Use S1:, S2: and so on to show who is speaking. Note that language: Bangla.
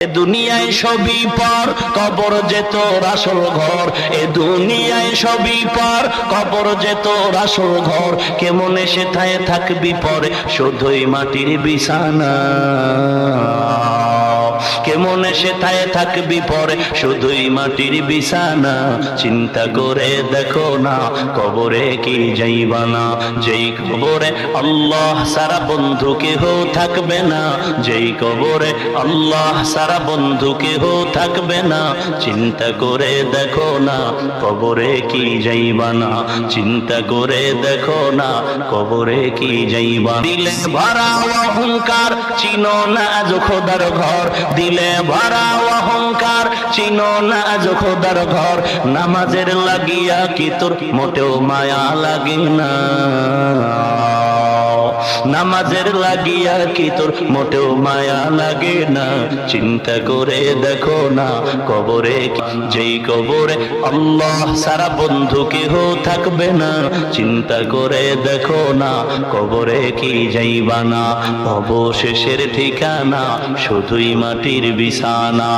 S1: দুনিয়ায় সবই পর, কবর যে তোর আসল ঘর। এ দুনিয়ায় সবই পর, কবর যে তোর আসল ঘর। কেমন সেথায় থাকবি পরে, শুধুই মাটির বিছানা। কেমন সেথায় থাকবি পরে, শুধুই মাটির বিছানা। চিন্তা করে দেখো না, কবরে কি যাইবা না। যেই কবরে আল্লাহ সারা বন্ধু কেহ থাকবে না। যেই কবরে আল্লাহ সারা বন্ধু কেহ থাকবে না। চিন্তা করে দেখো না, কবরে কি যাইবা না। চিন্তা করে দেখো না, কবরে কি যাইবা। দিলে ভরা অহংকার, চিনো না আজ খোদার ঘর। দিলে ভরা অহংকার, চিনো না আজ খোদার ঘর। নামাজের লাগিয়া কি তোর মোটেও মায়া লাগে না। নামাজের লাগিয়া কি তোর মোটেও মায়া লাগে না। চিন্তা করে দেখো না, কবরে যেই কবরে আল্লাহ সারা বন্ধু কেহ থাকবে না। চিন্তা করে দেখো না, কবরে কি যাইবা না। অবশেষের ঠিকানা শুধুই মাটির বিছানা।